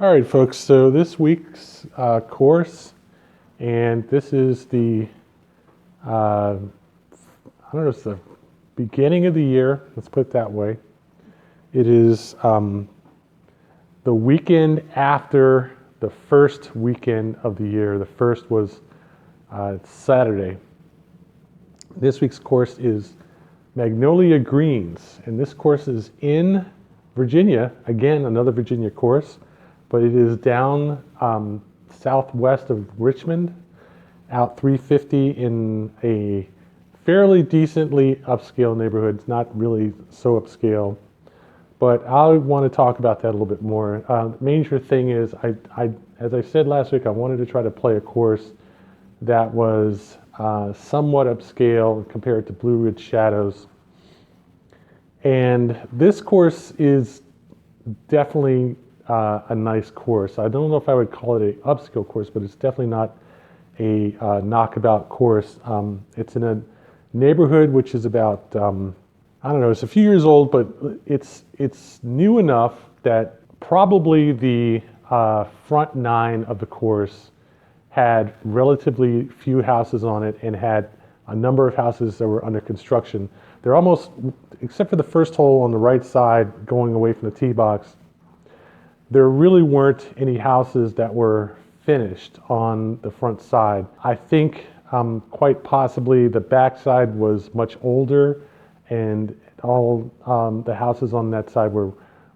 All right, folks, so this week's course, and this is I don't know, it's the beginning of the year, let's put it that way. It is the weekend after the first weekend of the year. The first was Saturday. This week's course is Magnolia Greens, and this course is in Virginia, again, another Virginia course. But it is down southwest of Richmond, out 350 in a fairly decently upscale neighborhood. It's not really so upscale, but I want to talk about that a little bit more. The major thing is, as I said last week, I wanted to try to play a course that was somewhat upscale compared to Blue Ridge Shadows. And this course is definitely a nice course. I don't know if I would call it an upscale course, but it's definitely not a knockabout course. It's in a neighborhood which is about, I don't know, it's a few years old, but it's new enough that probably the front nine of the course had relatively few houses on it and had a number of houses that were under construction. They're almost, except for the first hole on the right side going away from the tee box, there really weren't any houses that were finished on the front side. I think quite possibly the backside was much older, and all the houses on that side were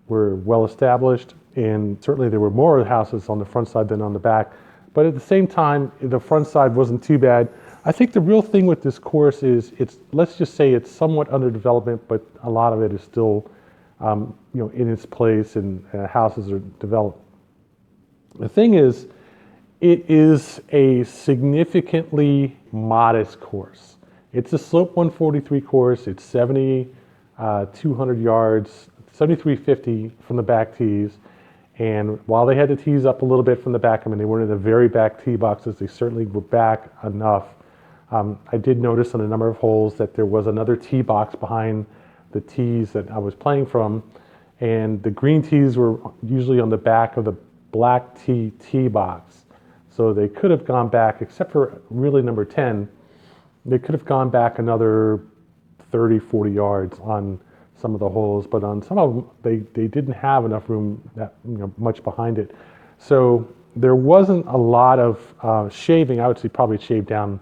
well established, and certainly there were more houses on the front side than on the back. But at the same time, the front side wasn't too bad. I think the real thing with this course is let's just say it's somewhat under development, but a lot of it is still in its place, and houses are developed. The thing is, it is a significantly modest course. It's a slope 143 course. It's 7,200 yards, 7,350 from the back tees. And while they had the tees up a little bit from the back, I mean, they weren't in the very back tee boxes. They certainly were back enough. I did notice on a number of holes that there was another tee box behind the tees that I was playing from, and the green tees were usually on the back of the black tee box. So they could have gone back, except for really number 10, they could have gone back another 30, 40 yards on some of the holes, but on some of them, they didn't have enough room that much behind it. So there wasn't a lot of shaving. I would say probably shaved down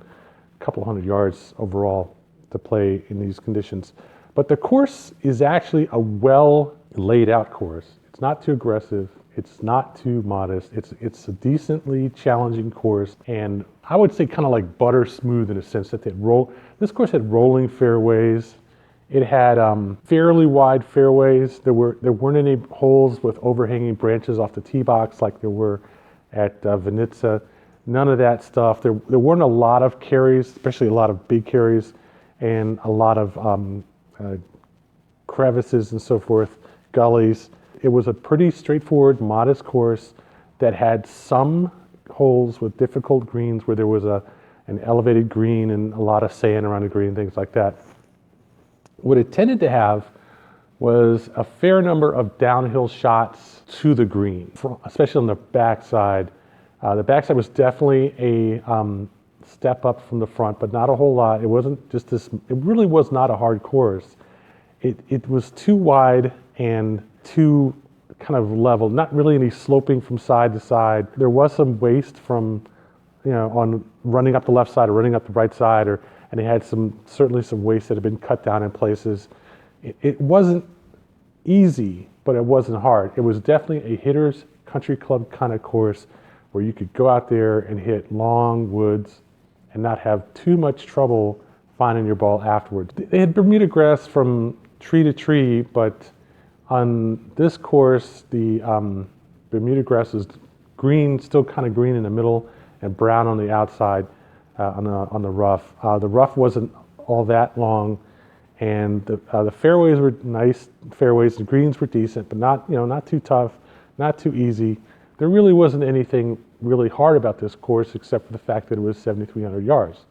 a couple hundred yards overall to play in these conditions. But the course is actually a well laid out course. It's not too aggressive. It's not too modest. It's a decently challenging course, and I would say kind of like butter smooth in a sense that this course had rolling fairways. It had fairly wide fairways. There weren't any holes with overhanging branches off the tee box like there were at Venitza. None of that stuff. There weren't a lot of carries, especially a lot of big carries, and a lot of crevices and so forth, gullies. It was a pretty straightforward, modest course that had some holes with difficult greens where there was an elevated green and a lot of sand around the green, things like that. What it tended to have was a fair number of downhill shots to the green, especially on the backside. The backside was definitely a step up from the front, but not a whole lot. It wasn't just this, it really was not a hard course. It was too wide and too kind of level, not really any sloping from side to side. There was some waste from, on running up the left side or running up the right side, and they had certainly some waste that had been cut down in places. It wasn't easy, but it wasn't hard. It was definitely a hitter's country club kind of course where you could go out there and hit long woods and not have too much trouble finding your ball afterwards. They had Bermuda grass from tree to tree, but on this course, the Bermuda grass is green, still kind of green in the middle, and brown on the outside on the rough. The rough wasn't all that long, and the fairways were nice fairways. The greens were decent, but not too tough, not too easy. There really wasn't anything really hard about this course except for the fact that it was 7,300 yards.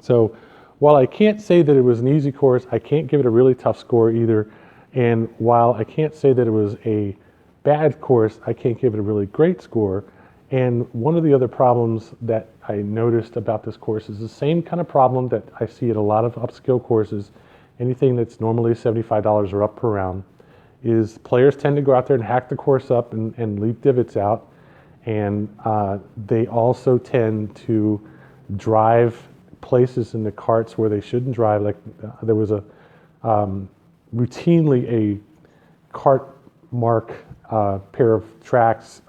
So while I can't say that it was an easy course, I can't give it a really tough score either. And while I can't say that it was a bad course, I can't give it a really great score. And one of the other problems that I noticed about this course is the same kind of problem that I see at a lot of upscale courses, anything that's normally $75 or up per round, is players tend to go out there and hack the course up and leave divots out. And they also tend to drive places in the carts where they shouldn't drive. Like there was routinely a cart mark pair of tracks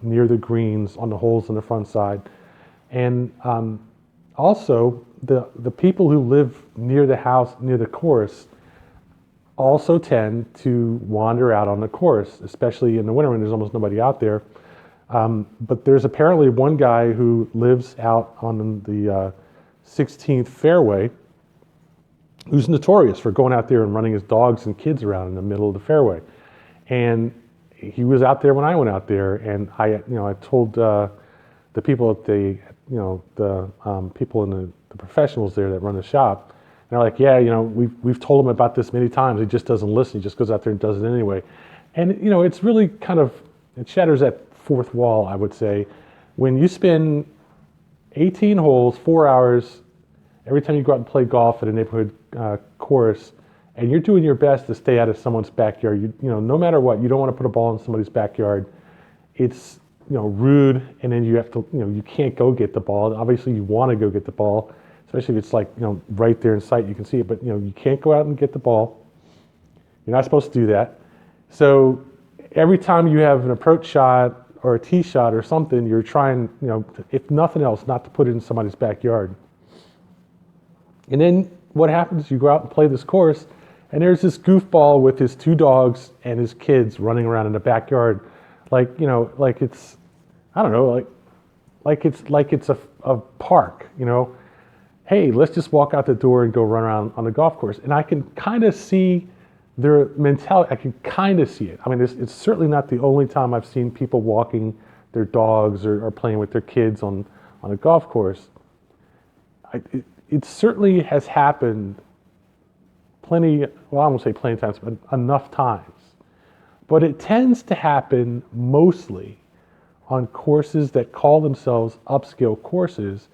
near the greens on the holes on the front side. And also the people who live near the house, near the course, also tend to wander out on the course, especially in the winter when there's almost nobody out there. But there's apparently one guy who lives out on the 16th fairway who's notorious for going out there and running his dogs and kids around in the middle of the fairway. And he was out there when I went out there, and I told the people at the people in the professionals there that run the shop, and they're like, yeah, we've told him about this many times. He just doesn't listen. He just goes out there and does it anyway. And it's really it shatters that fourth wall, I would say. When you spend 18 holes, 4 hours, every time you go out and play golf at a neighborhood course, and you're doing your best to stay out of someone's backyard, no matter what, you don't want to put a ball in somebody's backyard. It's rude, and then you have to, you can't go get the ball. Obviously, you want to go get the ball, especially if it's like right there in sight, you can see it. But you can't go out and get the ball. You're not supposed to do that. So every time you have an approach shot or a tee shot or something, you're trying, if nothing else, not to put it in somebody's backyard. And then what happens? You go out and play this course, and there's this goofball with his 2 dogs and his kids running around in the backyard, like it's, I don't know, like it's a park. Hey, let's just walk out the door and go run around on the golf course. And I can kind of see their mentality. I can kind of see it. I mean, it's certainly not the only time I've seen people walking their dogs or playing with their kids on a golf course. It certainly has happened plenty, well, I won't say plenty times, but enough times. But it tends to happen mostly on courses that call themselves upscale courses.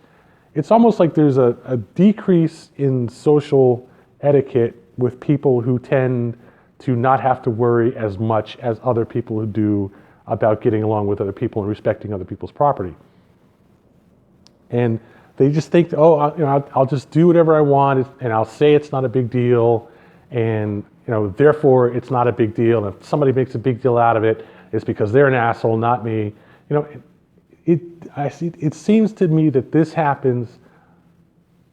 It's almost like there's a decrease in social etiquette with people who tend to not have to worry as much as other people who do about getting along with other people and respecting other people's property. And they just think, I'll just do whatever I want, and I'll say it's not a big deal, and therefore it's not a big deal. And if somebody makes a big deal out of it, it's because they're an asshole, not me. It seems to me that this happens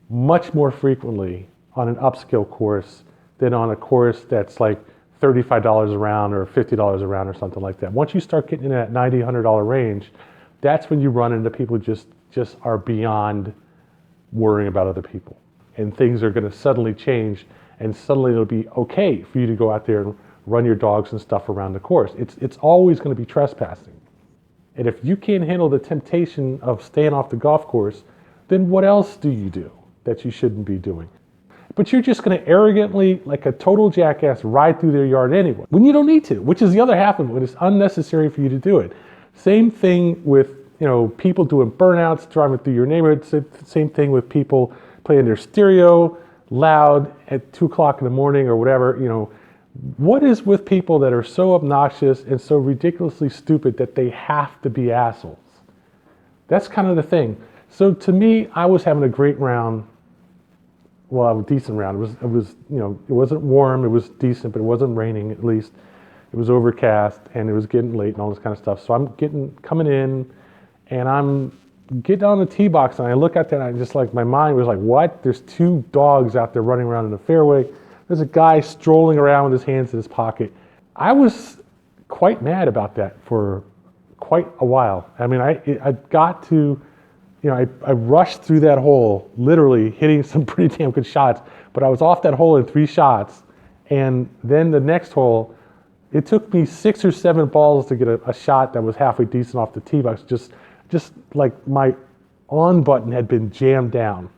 much more frequently on an upscale course than on a course that's like $35 a round or $50 a round or something like that. Once you start getting in that $90, $100 range, that's when you run into people who just are beyond worrying about other people. And things are going to suddenly change, and suddenly it'll be okay for you to go out there and run your dogs and stuff around the course. It's always going to be trespassing. And if you can't handle the temptation of staying off the golf course, then what else do you do that you shouldn't be doing? But you're just going to arrogantly, like a total jackass, ride through their yard anyway, when you don't need to, which is the other half of it. It's unnecessary for you to do it. Same thing with people doing burnouts, driving through your neighborhood. Same thing with people playing their stereo loud at 2 o'clock in the morning or whatever. What is with people that are so obnoxious and so ridiculously stupid that they have to be assholes? That's kind of the thing. So to me, I was having a great round. Well, a decent round. It was it wasn't warm. It was decent, but it wasn't raining at least. It was overcast and it was getting late and all this kind of stuff. So I'm coming in, and I'm getting on the tee box, and I look out there, and I just my mind was like, what? There's 2 dogs out there running around in the fairway. There's a guy strolling around with his hands in his pocket. I was quite mad about that for quite a while. I mean, I got to, I rushed through that hole, literally hitting some pretty damn good shots, but I was off that hole in 3 shots. And then the next hole, it took me 6 or 7 balls to get a shot that was halfway decent off the tee box. Just like my on button had been jammed down,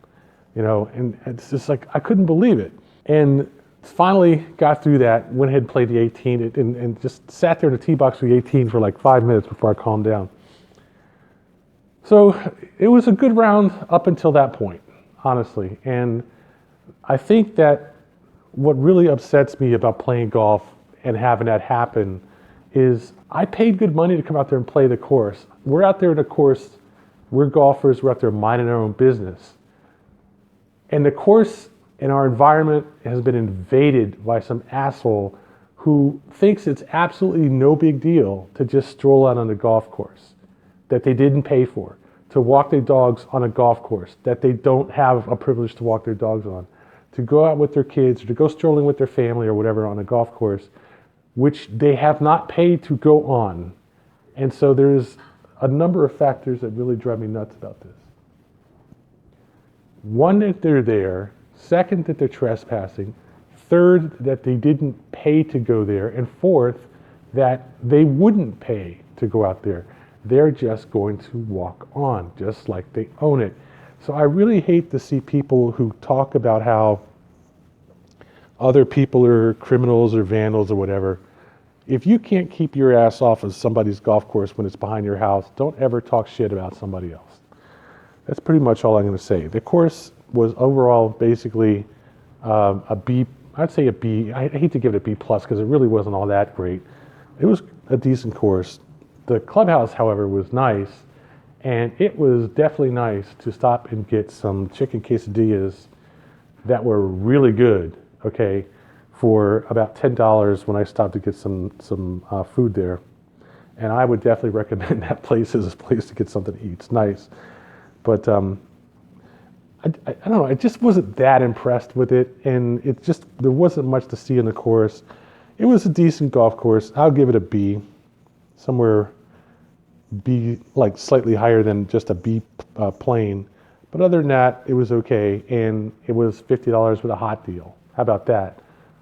and it's just like, I couldn't believe it. And finally got through that, went ahead and played the 18 and just sat there in the tee box with the 18 for like 5 minutes before I calmed down. So it was a good round up until that point, honestly. And I think that what really upsets me about playing golf and having that happen is I paid good money to come out there and play the course. We're out there in the course, we're golfers, we're out there minding our own business. And the course and our environment has been invaded by some asshole who thinks it's absolutely no big deal to just stroll out on the golf course that they didn't pay for, to walk their dogs on a golf course that they don't have a privilege to walk their dogs on, to go out with their kids or to go strolling with their family or whatever on a golf course, which they have not paid to go on. And so there's a number of factors that really drive me nuts about this. One, that they're there. Second, that they're trespassing. Third, that they didn't pay to go there. And fourth, that they wouldn't pay to go out there. They're just going to walk on, just like they own it. So I really hate to see people who talk about how other people are criminals or vandals or whatever. If you can't keep your ass off of somebody's golf course when it's behind your house, don't ever talk shit about somebody else. That's pretty much all I'm going to say. The course was overall basically a B. I'd say a B. I hate to give it a B plus because it really wasn't all that great. It was a decent course. The clubhouse, however, was nice, and it was definitely nice to stop and get some chicken quesadillas that were really good, okay, for about $10 when I stopped to get some food there. And I would definitely recommend that place as a place to get something to eat. It's nice. But I don't know, I just wasn't that impressed with it, and it just, there wasn't much to see in the course. It was a decent golf course. I'll give it a B, somewhere B, like slightly higher than just a B plane. But other than that, it was okay, and it was $50 with a hot deal. How about that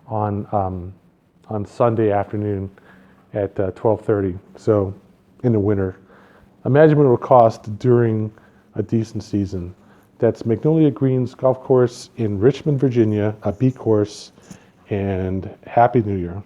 on Sunday afternoon at 12:30? So in the winter, imagine what it will cost during a decent season. That's Magnolia Greens Golf Course in Richmond, Virginia, a B course, and Happy New Year.